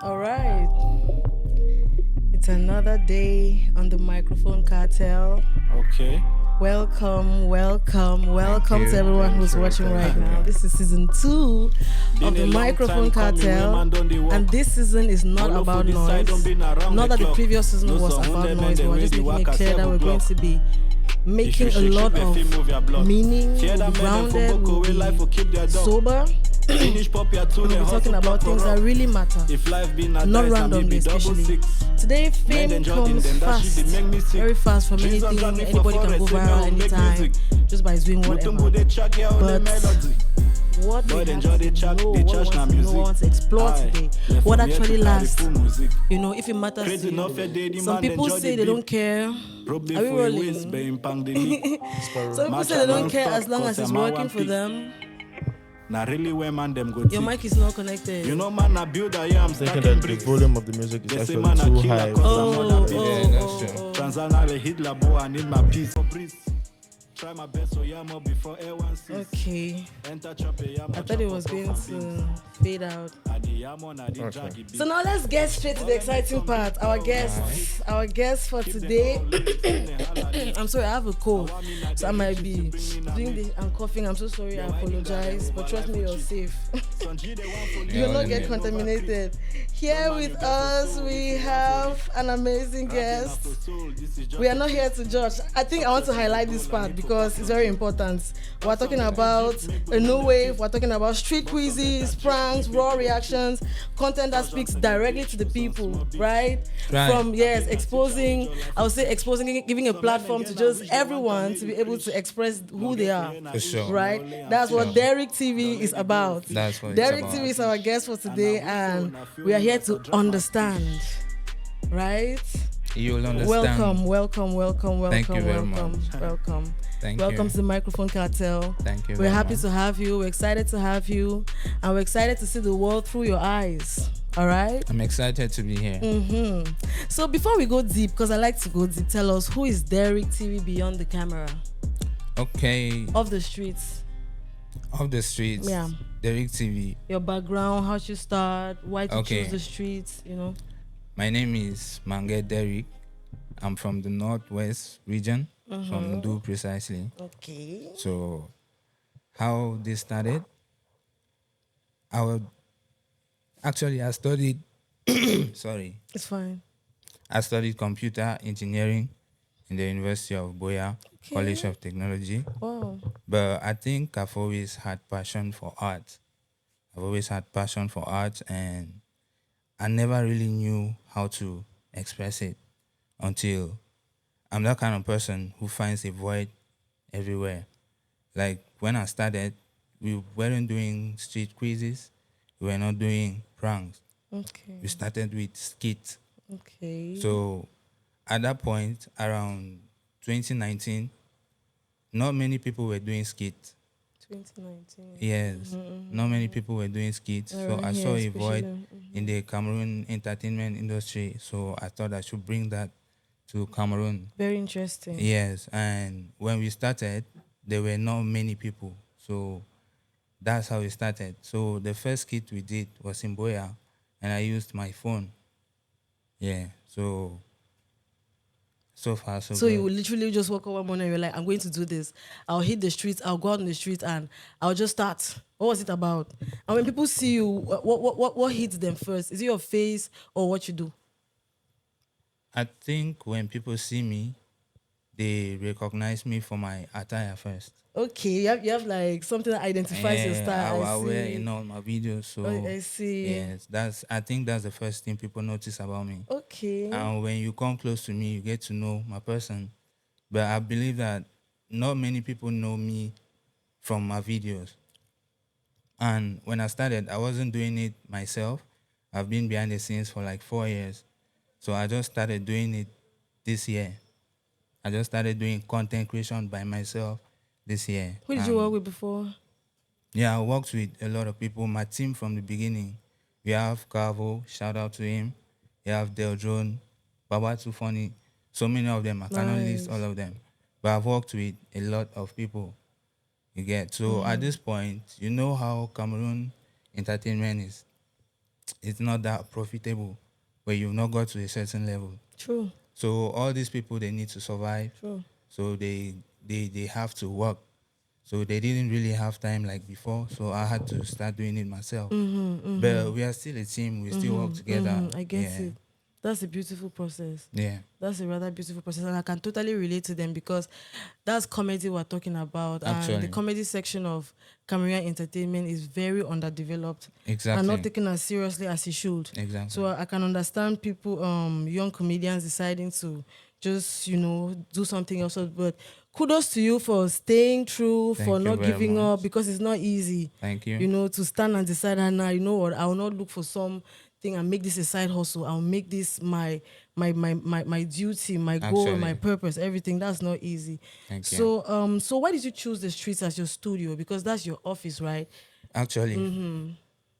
All right. It's another day on the microphone cartel. Okay. Welcome to everyone who's watching right now. This is season 2 of the microphone cartel, and this season is not about noise. Not that the previous season was about noise, but we're just making it clear that we're going to be making a lot of meaning, we'll be grounded, we'll be sober. We'll be talking about things that really matter, not randomly especially. Today, fame comes fast, very fast from anything. Anybody can go viral anytime, just by doing whatever. But what we have to know, what we want to explore today, what actually lasts, if it matters to you. Some people say they don't care. Are we rolling? Some people say they don't care as long as it's working for them. Really where man them go. Your mic is not connected. Man, I build I am thinking that the volume of the music is actually too high. Transana hit labo, I need my peace. Try my best so yamo before Ep1 sees. Okay. I thought it was going to fade out. Okay. So now let's get straight to the exciting part. Our guest for today. I'm sorry, I have a cold, so I might be I'm coughing. I'm so sorry. I apologize, but trust me, you're safe. You'll not get contaminated. Here with us, we have an amazing guest. We are not here to judge. I think I want to highlight this part because it's very important. We're talking about a new wave. We're talking about street quizzes, pranks, raw reactions, content that speaks directly to the people, right? From exposing, giving a platform to just everyone to be able to express who they are. For sure. Right? That's what Derick TV is about. That's what Derick TV is our guest for today, and we are here to understand. Right? You'll understand. Welcome. Thank you very much. Welcome. Thank Welcome you. to the Microphone Cartel. Thank you. We're happy to have you. We're excited to have you. And we're excited to see the world through your eyes. All right? I'm excited to be here. So before we go deep, because I like to go deep, tell us, who is Derick TV beyond the camera? Okay. Off the streets. Yeah. Derick TV. Your background, how you start, why to choose the streets, My name is Mange Derick. I'm from the Northwest region, from Ndu precisely. Okay. So, how this started? I studied. Sorry. It's fine. I studied computer engineering in the University of Boya College of Technology. Wow. But I think I've always had passion for art. And I never really knew how to express it until I'm that kind of person who finds a void everywhere. Like when I started, we weren't doing street quizzes. We were not doing pranks. Okay. We started with skits. Okay. So at that point, around 2019, not many people were doing skits. 2019. Yes, not many people were doing skits. So I saw a void in the Cameroon entertainment industry. So I thought I should bring that to Cameroon. Very interesting. Yes, and when we started, there were not many people. So that's how it started. So the first skit we did was in Boya, and I used my phone. Yeah, so far, so So good. you would literally just woke up one morning and you're like, I'm going to do this. I'll hit the streets, I'll go out on the streets, and I'll just start. What was it about? And when people see you, what hits them first? Is it your face or what you do? I think when people see me, they recognize me for my attire first. Okay, you have like something that identifies your style. I wear in all my videos. So I see. Yes, I think that's the first thing people notice about me. Okay. And when you come close to me, you get to know my person. But I believe that not many people know me from my videos. And when I started, I wasn't doing it myself. I've been behind the scenes for like 4 years. So I just started doing it this year. I just started doing content creation by myself this year. Who did you work with before? Yeah, I worked with a lot of people. My team from the beginning. We have Carvo, shout out to him. We have Del Drone, Baba Too Funny. So many of them. I cannot list all of them. But I've worked with a lot of people. You get. So at this point, you know how Cameroon entertainment is. it's not that profitable where you've not got to a certain level. True. So all these people, they need to survive. True. So they have to work. So they didn't really have time like before. So I had to start doing it myself. But we are still a team. We still work together. I get it. That's a beautiful process. Yeah. That's a rather beautiful process. And I can totally relate to them because that's comedy we're talking about. Actually. And the comedy section of Cameroonian entertainment is very underdeveloped. Exactly. And not taken as seriously as it should. Exactly. So I can understand people, young comedians deciding to just, do something else. But kudos to you for staying true, for not giving up, because it's not easy. Thank you. To stand and decide, and now, you know what, I will not look for something and make this a side hustle. I'll make this my duty, my goal, my purpose, everything. That's not easy. Thank you. So why did you choose the streets as your studio? Because that's your office, right? Actually.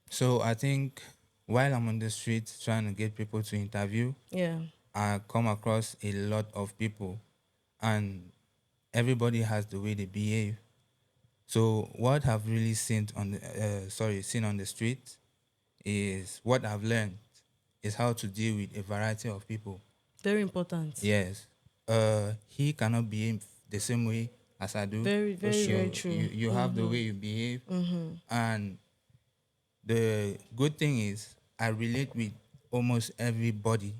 So I think while I'm on the street trying to get people to interview, I come across a lot of people, and everybody has the way they behave. So what I've really seen on the street is what I've learned is how to deal with a variety of people. Very important. Yes. He cannot behave the same way as I do. Very, very, very true. You have the way you behave. And the good thing is I relate with almost everybody.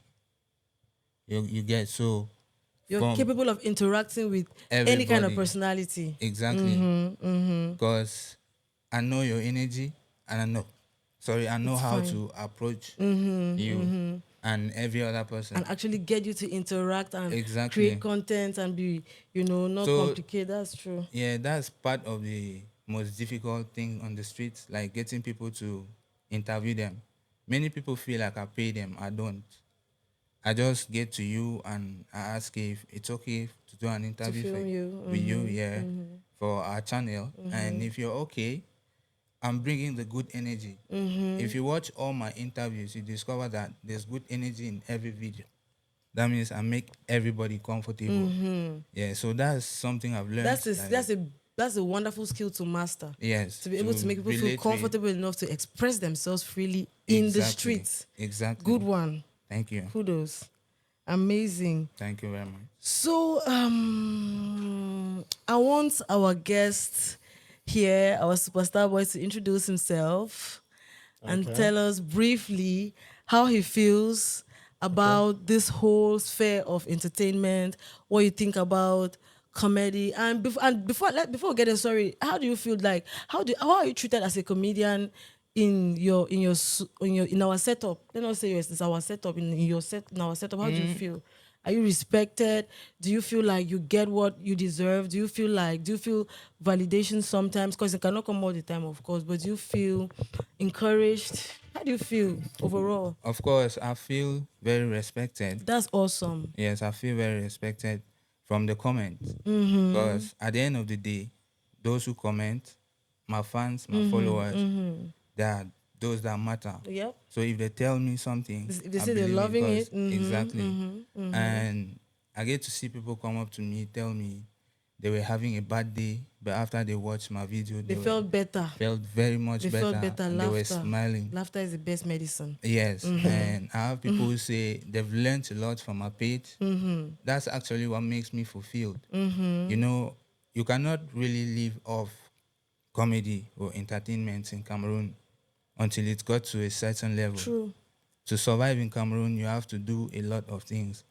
You get, so you're capable of interacting with any kind of personality. Exactly. Because I know your energy, and I know how to approach you and every other person. And actually get you to interact and create content and be, not complicated. That's true. Yeah, that's part of the most difficult thing on the streets, like getting people to interview them. Many people feel like I pay them. I don't. I just get to you and I ask if it's okay to do an interview with you, for our channel. And if you're okay, I'm bringing the good energy. If you watch all my interviews, you discover that there's good energy in every video. That means I make everybody comfortable. Yeah, so that's something I've learned. That's a wonderful skill to master. Yes. To be able to make people feel comfortable enough to express themselves freely in the streets. Exactly. Good one. Thank you. Kudos. Amazing. Thank you very much. So, I want our guest here, our superstar boy, to introduce himself and tell us briefly how he feels about this whole sphere of entertainment, what you think about comedy, and before we get in, sorry, how do you feel like how are you treated as a comedian in our setup? Let us say it's our setup in our setup. How do you feel? Are you respected? Do you feel like you get what you deserve? Do you feel validation sometimes? Because it cannot come all the time, of course, but do you feel encouraged? How do you feel overall? Of course, I feel very respected. That's awesome. Yes, I feel very respected from the comments. Because at the end of the day, those who comment, my fans, my followers, they are those that matter. Yep. So if they tell me something, if they say they're loving it, exactly. And I get to see people come up to me, tell me they were having a bad day, but after they watched my video, they felt better. Felt very much better. Felt better. They were smiling. Laughter is the best medicine. Yes. And I have people who say they've learned a lot from my page. That's actually what makes me fulfilled. You cannot really live off comedy or entertainment in Cameroon until it got to a certain level. True. To survive in Cameroon, you have to do a lot of things.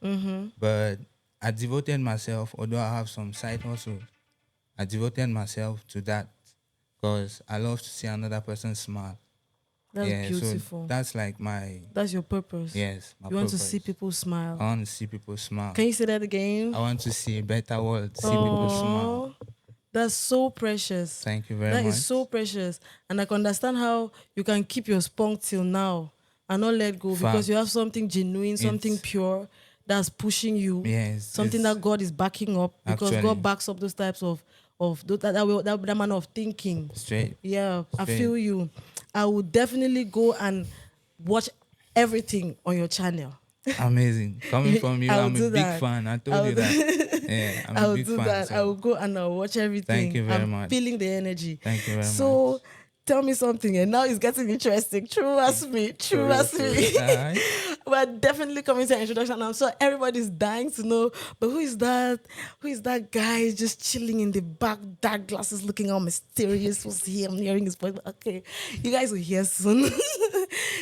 But I devoted myself, although I have some side hustles, I devoted myself to that because I love to see another person smile. That's beautiful. So that's like that's your purpose. Yes, my purpose. You want to see people smile. I want to see people smile. Can you say that again? I want to see a better world, see people smile. That's so precious. Thank you very much. That is so precious. And I can understand how you can keep your spunk till now and not let go. Because you have something genuine, something pure that's pushing you. Yes. Something that God is backing up. Because God backs up those types of that manner of thinking. Straight. Yeah, I feel you. I would definitely go and watch everything on your channel. Amazing. Coming from you, I'm a big fan. I told you that. Yeah, I'm a big fan. I will go and I'll watch everything. Thank you very much. I'm feeling the energy. Thank you very much. So, tell me something, and now it's getting interesting. Trust me. We're definitely coming to an introduction. I'm sure everybody's dying to know, but who is that? Who is that guy just chilling in the back, dark glasses, looking all mysterious? Who's he? I'm hearing his voice. Okay, you guys will hear soon.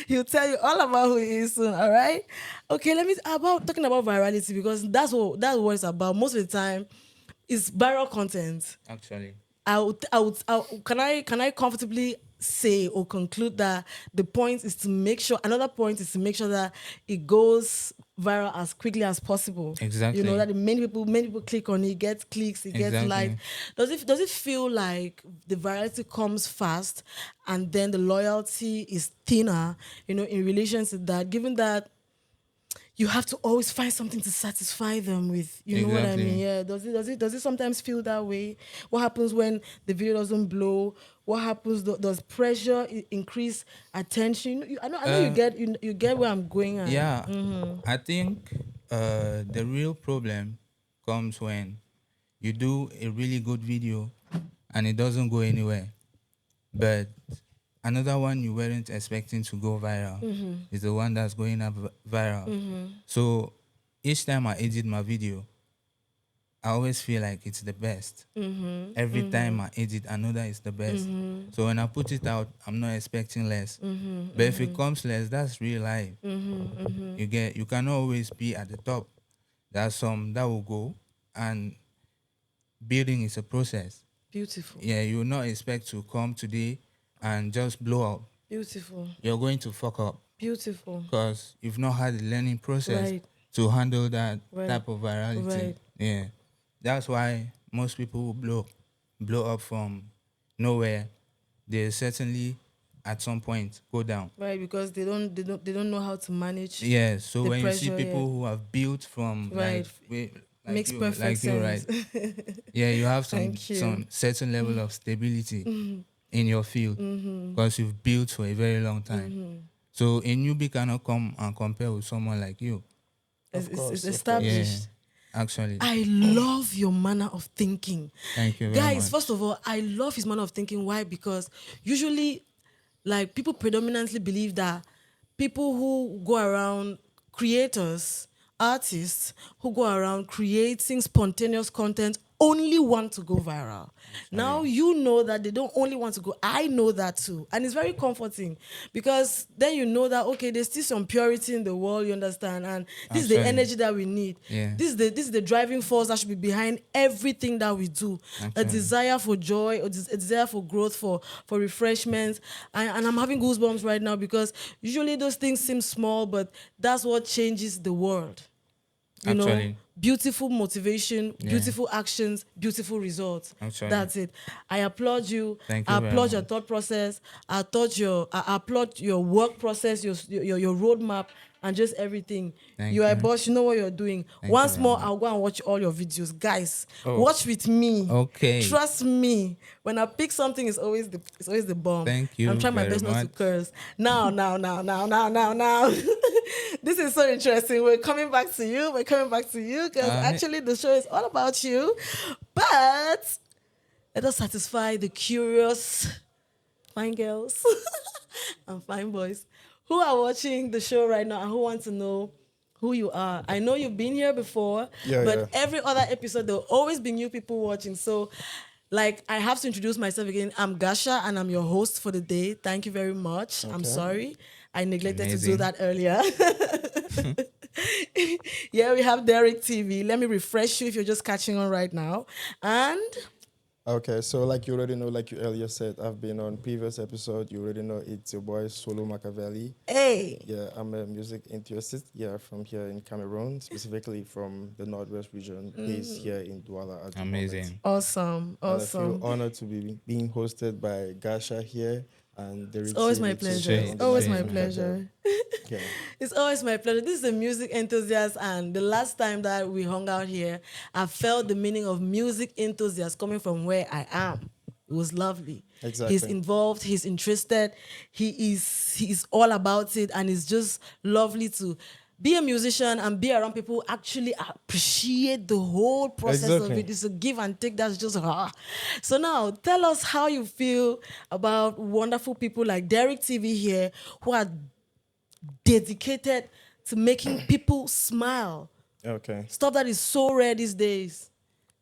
He'll tell you all about who he is soon. All right. Okay, talking about virality, because that's what it's about most of the time. Is viral content. Actually, can I comfortably say or conclude that the point is to make sure, another point is to make sure that it goes viral as quickly as possible. Exactly. You know, that many people click on it, it gets clicks, it gets likes. Does it feel like the virality comes fast and then the loyalty is thinner, you know, in relation to that, given that you have to always find something to satisfy them with. You know what I mean? Yeah. Does it sometimes feel that way? What happens when the video doesn't blow? What happens? Does pressure increase attention? I know you get where I'm going at. Yeah. I think the real problem comes when you do a really good video and it doesn't go anywhere, but another one you weren't expecting to go viral is the one that's going up viral. So each time I edit my video, I always feel like it's the best. Every time I edit, I know that it's the best. So when I put it out, I'm not expecting less. But if it comes less, that's real life. You cannot always be at the top. There's some that will go, and building is a process. Beautiful. Yeah, you will not expect to come today and just blow up. Beautiful. You're going to fuck up. Beautiful. Because you've not had the learning process to handle that type of virality. Right. Yeah. That's why most people will blow up from nowhere. They certainly at some point go down. Right, because they don't know how to manage. Yeah. So when pressure, you see people who have built from makes perfect sense. Right? Yeah, you have some certain level of stability in your field because you've built for a very long time. So a newbie cannot come and compare with someone like you. It's established. Yeah, actually. I love your manner of thinking. Thank you very much. Guys, first of all, I love his manner of thinking. Why? Because usually, like, people predominantly believe that people who go around, creators, artists who go around creating spontaneous content only want to go viral. Now you know that they don't only want to go. I know that too. And it's very comforting because then you know that, okay, there's still some purity in the world, you understand? And this is the energy that we need. Yeah. This is the driving force that should be behind everything that we do. A desire for joy, a desire for growth, for refreshments. And I'm having goosebumps right now because usually those things seem small, but that's what changes the world. You know, beautiful motivation, beautiful actions, beautiful results. That's it. I applaud you. Thank you. I applaud your thought process. I applaud your work process, your roadmap, and just everything. You are a boss. You know what you're doing. Once more, I'll go and watch all your videos, guys. Watch with me. Okay. Trust me. When I pick something, it's always the bomb. Thank you. I'm trying my best not to curse. Now. This is so interesting. We're coming back to you because actually the show is all about you. But let us satisfy the curious fine girls and fine boys who are watching the show right now and who want to know who you are. I know you've been here before, but every other episode there'll always be new people watching. So, like, I have to introduce myself again. I'm Gasha and I'm your host for the day. Thank you very much. I'm sorry. I neglected to do that earlier. Yeah, we have Derick TV. Let me refresh you if you're just catching on right now. And okay, so like you already know, like you earlier said, I've been on previous episode. You already know it's your boy Solo Makaveli. Hey. Yeah, I'm a music enthusiast. Yeah, from here in Cameroon, specifically from the Northwest region, based here in Douala. At the moment. Awesome. And I feel honored to be being hosted by Gasha here. And it's always my pleasure. It's always my pleasure. It's always my pleasure. This is a music enthusiast, and the last time that we hung out here, I felt the meaning of music enthusiast coming from where I am. It was lovely. Exactly. He's involved. He's interested. He is all about it, and it's just lovely to be a musician and be around people who actually appreciate the whole process of it. It's a give and take that's just So now, tell us how you feel about wonderful people like Derick TV here who are dedicated to making people smile. Okay. Stuff that is so rare these days.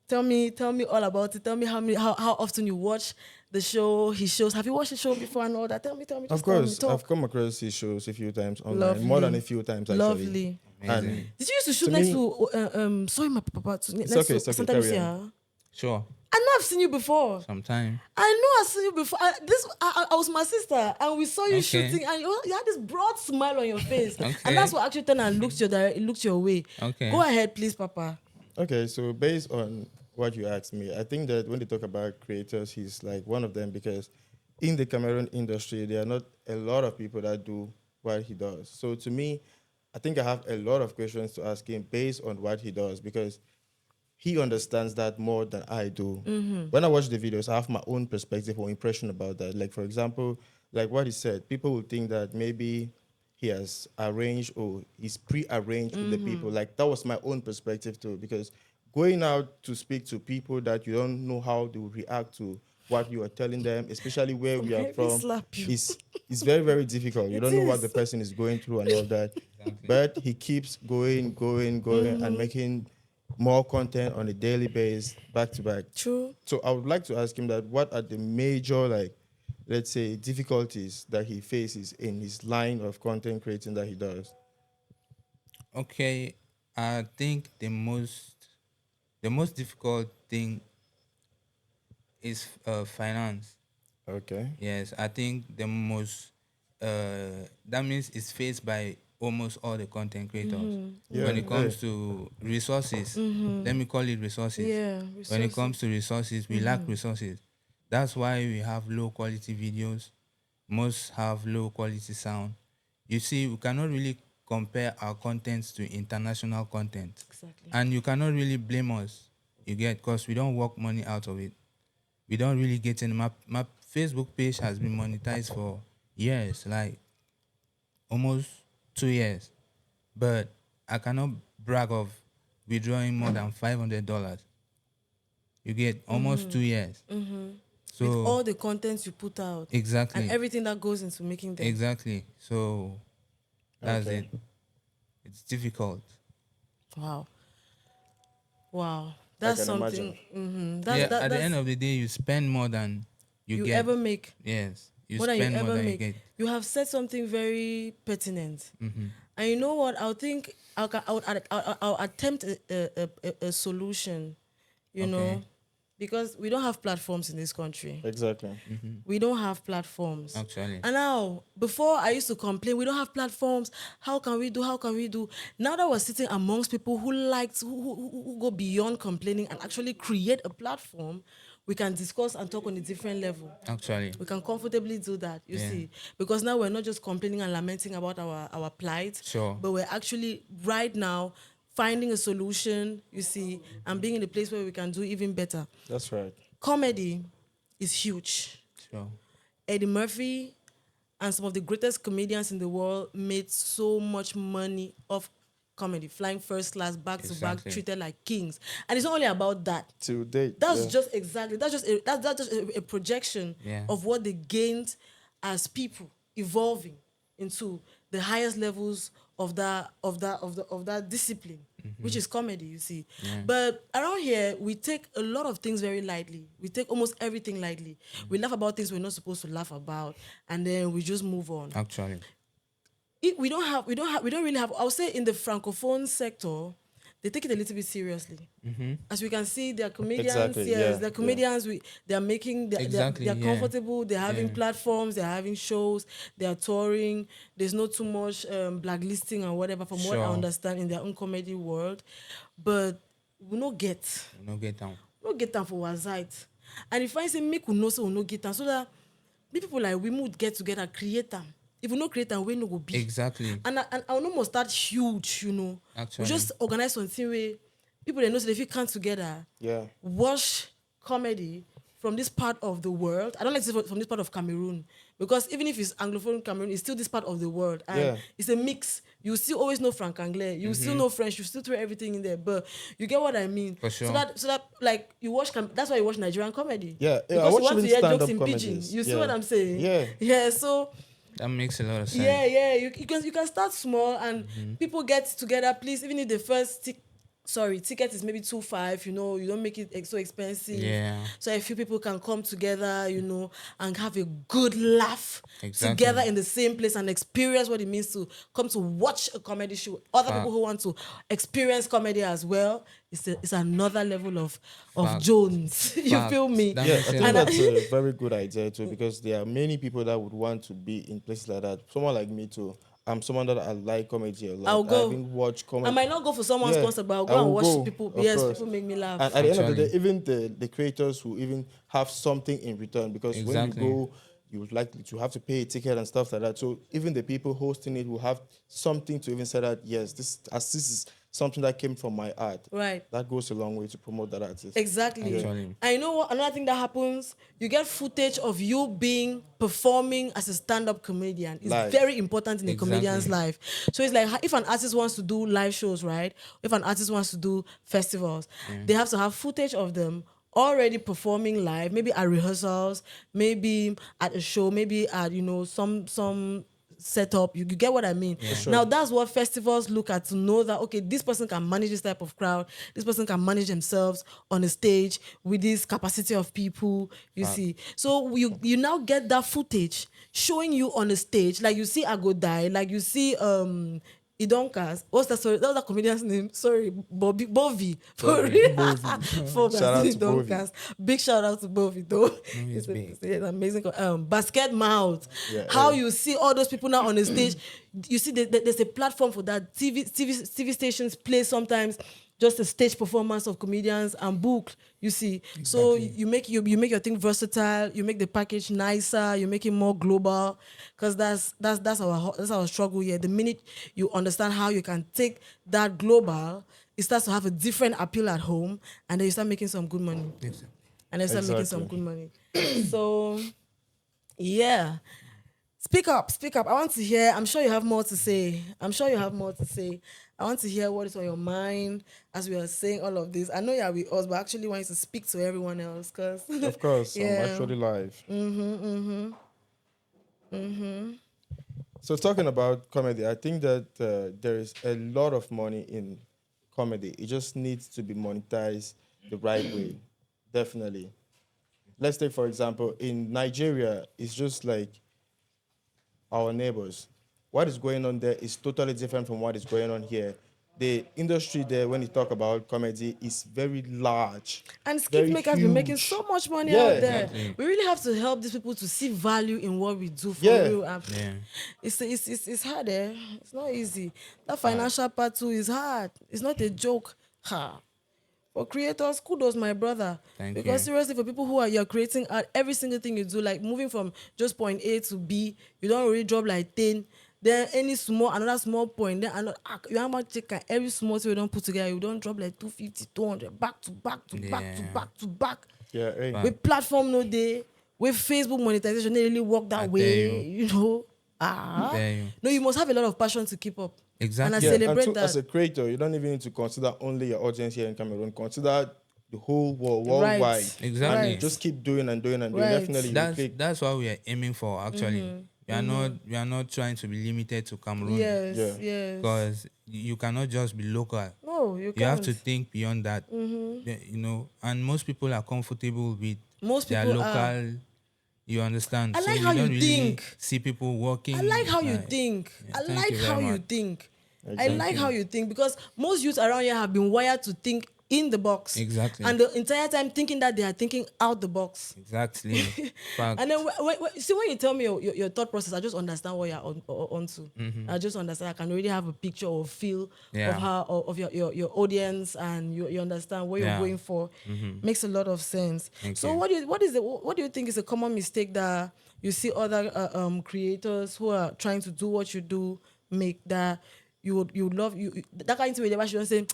Tell me all about it. Tell me how often you watch the show, his shows. Have you watched the show before and all that? Tell me. Of course, I've come across his shows a few times online. Lovely. More than a few times, actually. Lovely. And did you used to shoot next to sorry, my papa? It's okay. Santa Lucia? Sure. I know I've seen you before. Sometime. I know I've seen you before. I was my sister, and we saw you shooting, and you had this broad smile on your face, and that's what actually turned and looked your way. Okay. Go ahead, please, Papa. Okay, so based on what you asked me, I think that when they talk about creators, he's like one of them because in the Cameroon industry, there are not a lot of people that do what he does. So to me, I think I have a lot of questions to ask him based on what he does because he understands that more than I do. Mm-hmm. When I watch the videos, I have my own perspective or impression about that. Like, for example, like what he said, people will think that maybe he has arranged or he's pre-arranged with the people. Like, that was my own perspective too, because going out to speak to people that you don't know how they will react to what you are telling them, especially where we are from, is very, very difficult. You don't know what the person is going through and all that. Exactly. But he keeps going, and making more content on a daily basis, back to back. True. So I would like to ask him that what are the major, like, let's say, difficulties that he faces in his line of content creating that he does? Okay, I think the most difficult thing is finance. Okay. Yes, I think the most that means it's faced by almost all the content creators. Yeah, when it comes to resources, let me call it resources. Yeah, When it comes to resources, we lack resources. That's why we have low quality videos. Most have low quality sound. You see, we cannot really compare our contents to international content. Exactly. And you cannot really blame us, you get, because we don't work money out of it. We don't really get any. My Facebook page has been monetized for years, like almost 2 years. But I cannot brag of withdrawing more than $500. You get almost 2 years. So with all the contents you put out. Exactly. And everything that goes into making them. Exactly. So that's it. It's difficult. Wow. That's something. At the end of the day, you spend more than you get. Ever make. Yes. You More spend than you more ever than make. you get. You have said something very pertinent. And you know what? I'll attempt a solution, you know, because we don't have platforms in this country. Exactly. We don't have platforms. Actually. And now, before I used to complain, we don't have platforms. How can we do? Now that we're sitting amongst people who go beyond complaining and actually create a platform, we can discuss and talk on a different level. Actually. We can comfortably do that, you see. Because now we're not just complaining and lamenting about our plight. Sure. But we're actually, right now, finding a solution, you see, and being in a place where we can do even better. That's right. Comedy is huge. Sure. Eddie Murphy and some of the greatest comedians in the world made so much money off comedy, flying first class, back to back, treated like kings. And it's not only about that. To date. That's just a projection of what they gained as people evolving into the highest levels of that discipline, which is comedy, you see. But around here, we take a lot of things very lightly. We take almost everything lightly. We laugh about things we're not supposed to laugh about, and then we just move on. Actually. We don't really have. I would say in the francophone sector, they take it a little bit seriously. As we can see, they're comedians. They're comedians. They're making. They're comfortable. They're having platforms. They're having shows. They're touring. There's not too much blacklisting or whatever, from what I understand, in their own comedy world. But we no get. We no get down. We no get down for our side. And if I say make we know, so we no get down, so that people like we would get together, create them. If we don't create them, we no go be. Exactly. And I will not start huge, you know. Actually. We just organize something where people, they know, so if you come together, watch comedy from this part of the world. I don't like to say from this part of Cameroon, because even if it's Anglophone Cameroon, it's still this part of the world. And it's a mix you still always know Frank Anglais, you still know French, you still throw everything in there, but you get what I mean. For sure. So that like you watch, that's why you watch Nigerian comedy. Yeah, I Because watch you want to even hear jokes stand-up in pidgin. comedies. You see what I'm saying? Yeah. So That makes a lot of sense. yeah. You can start small and people get together. Please, even if the first ticket is maybe 2.5, you know, you don't make it so expensive. Yeah. So a few people can come together, you know, and have a good laugh Exactly. together in the same place and experience what it means to come to watch a comedy show. Other people who want to experience comedy as well, it's another level of Jones. You feel me? That Yeah, I makes think sense. that's a very good idea too, because there are many people that would want to be in places like that. Someone like me too. I'm someone that I like comedy a lot. I'll go. I even watch comedy. I might not go for someone's concert, but I'll I go and will watch go, people. of Yes, course. people make me laugh. And at the end of the day, Actually. even the creators who even have something in return, because Exactly. when you go, you would likely to have to pay a ticket and stuff like that. So even the people hosting it will have something to even say that, yes, this is something that came from my art. Right. That goes a long way to promote that artist. Exactly. Actually. I know what another thing that happens. You get footage of you performing as a stand-up comedian. It's Live. very important in a Exactly. comedian's life. So it's like if an artist wants to do live shows, right? If an artist wants to do festivals, they have to have footage of them already performing live, maybe at rehearsals, maybe at a show, maybe at some setup. You get what I mean? Now that's what festivals look at to know that, okay, this person can manage this type of crowd, this person can manage themselves on a stage with this capacity of people, you see. So you now get that footage showing you on a stage, like you see Agodai, like you see Idonkas. What's that? Sorry, that's that comedian's name. Sorry, Bovie. For real. For Shout out to Idonkas. Big shout out to Bovie, though. He's big. It's an amazing. Basket Mouth. Yeah, How yeah. you see all those people now on the stage. You see, there's a platform for that. TV stations play sometimes just a stage performance of comedians and book. You see, so you make your thing versatile. You make the package nicer. You make it more global, because that's our struggle here. The minute you understand how you can take that global, it starts to have a different appeal at home, and then you start making some good money. Exactly. And then start making some good money. So, yeah. Speak up. I want to hear. I'm sure you have more to say. I want to hear what is on your mind as we are saying all of this. I know you're with us, but I actually want you to speak to everyone else. Cause Of course, yeah. I'm actually live. So talking about comedy, I think that there is a lot of money in comedy. It just needs to be monetized the right way. Definitely. Let's take, for example, in Nigeria, it's just like our neighbors. What is going on there is totally different from what is going on here. The industry there, when you talk about comedy, is very large. And skit very makers be making huge. so much money Yeah, out there. exactly. We really have to help these people to see value in what we do for Yeah. real. Yeah. It's hard, eh? It's not easy. That financial part too is hard. It's not a joke. For creators, kudos, my brother. Thank because you. seriously, for people you're creating art, every single thing you do, like moving from just point A to B, you don't really drop like 10. Then another small point, then you have to check every small thing you don't put together, you don't drop like 250, 200, back to back to back to back to back. Yeah, hey. Wow. With platform no day, with Facebook monetization, they really work that I way, tell you know. tell you. No, you must have a lot of passion to keep up. Exactly. And I Yeah, celebrate and that. as a creator, you don't even need to consider only your audience here in Cameroon. Consider the whole world, worldwide. Right. Exactly. Right. Just keep doing and doing and doing. Right. Definitely, you click. That's what we are aiming for. Actually, we are not trying to be limited to Cameroon. Yes, Yeah. yes. Because you cannot just be local. No, you You have can't. to think beyond that. Yeah, you know, and most people are comfortable with Most their people local. are. You understand? I like so how you don't you really think. see people walking. I like how you like- think. Yeah, I thank like you very how you much. think. I Exactly. like how you think, because most youths around here have been wired to think in the box. Exactly. And the entire time thinking that they are thinking out the box. Exactly. Fact. And then see, when you tell me your thought process, I just understand what you're onto. I just understand. I can already have a picture or feel Yeah. of how of your audience, and you understand what you're Yeah. going for. Makes a lot of sense. Thank So you. what do you think is a common mistake that you see other creators who are trying to do what you do make, that you would love that kind of thing where they should say,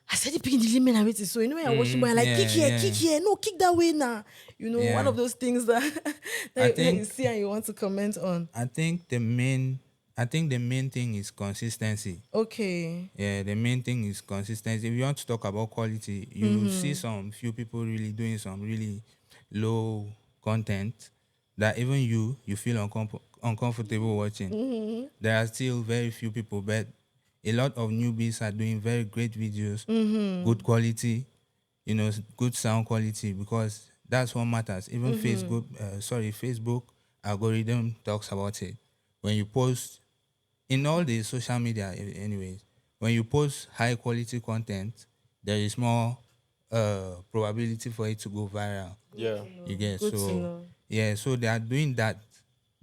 I said it picking the limit and waiting. So you know when you're watching, but like yeah, kick here, no, kick that way now. You know, Yeah. one of those things that, I that you think- see and you want to comment on. I think the main I think the main thing is consistency. Okay. Yeah, the main thing is consistency. If you want to talk about quality, you see some few people really doing some really low content that even you feel uncomfortable watching. There are still very few people, but a lot of newbies are doing very great videos, good quality, good sound quality, because that's what matters. Even Facebook algorithm talks about it. When you post in all the social media, anyways, when you post high quality content, there is more probability for it to go viral. Yeah. You get Good to so know. yeah. So they are doing that.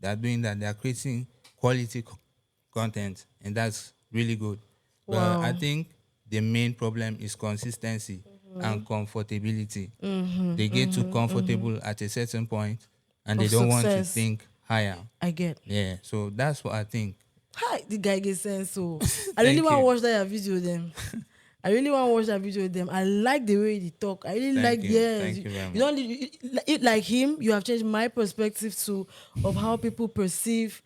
They are doing that. They are creating quality content, and that's really good. But I Wow. think the main problem is consistency and comfortability. They get too comfortable at a certain point, and Of they don't want to success. think higher. I get. Yeah. So that's what I think. Hi, the guy gets sense. So I really Thank want to you. watch that video them. I really want to watch that video with them. I like the way they talk. I really Thank like, you. yes. Thank you very much. You don't like him. You have changed my perspective to of how people perceive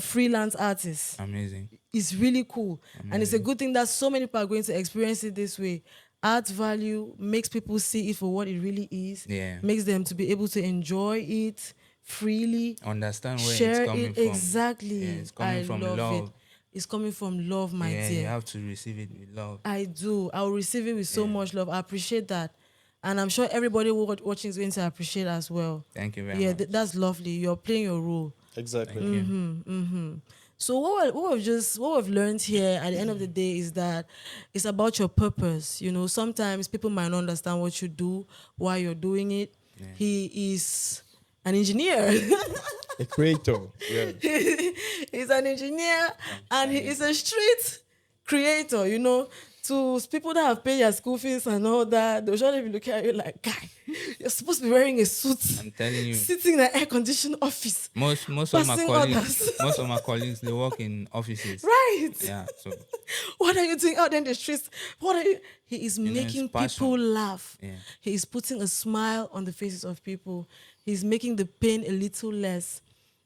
freelance artists. Amazing. It's really cool. And it's a good thing that so many people are going to experience it this way. Art value makes people see it for what it really is. Yeah. Makes them to be able to enjoy it freely. Understand where Share it's coming it from. exactly. Yeah, it's coming I from love love. it. It's coming from love, my Yeah, dear. you have to receive it with love. I do. I'll receive it with so much love. I appreciate that. And I'm sure everybody watching is going to appreciate as well. Thank you very Yeah, much. that's lovely. You're playing your role. Exactly. Thank you. So what we've learned here at the end of the day is that it's about your purpose. You know, sometimes people might not understand what you do, why you're doing it. Yeah. He is an engineer. A creator. Yeah. He's an engineer and he is a street creator, you know. To people that have paid your school fees and all that, they'll surely be looking at you like, guy, you're supposed to be wearing a suit. I'm telling you. Sitting in an air-conditioned office. Most of my Passing colleagues, orders. most of my colleagues, they work in offices. Right. Yeah. So What are you doing out there in the streets? What are you? He is know, making it's passion. people laugh. Yeah. He is putting a smile on the faces of people. He's making the pain a little less.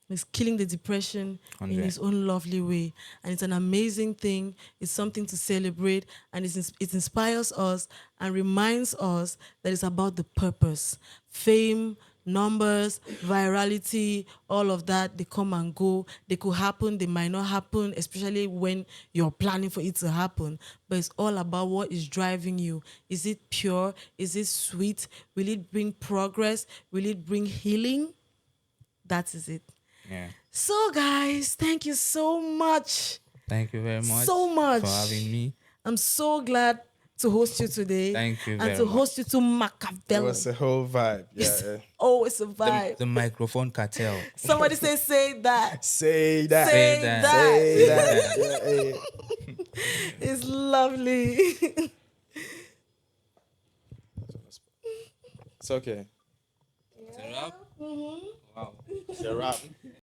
He's killing the depression in 100. his own lovely way. And it's an amazing thing. It's something to celebrate. And it inspires us and reminds us that it's about the purpose. Fame, numbers, virality, all of that, they come and go. They could happen, they might not happen, especially when you're planning for it to happen. But it's all about what is driving you. Is it pure? Is it sweet? Will it bring progress? Will it bring healing? That is it. yeah. So, guys, thank you so much. Thank you very much. So much. for having me. I'm so glad to host you today. Thank you And very to much. host you to It Makaveli. was a whole vibe. Yeah. It's always a vibe. The microphone cartel. Somebody say that. Say that. Say that. that. Say that. Yeah, yeah. It's lovely. It's okay. Wow. It's a wrap.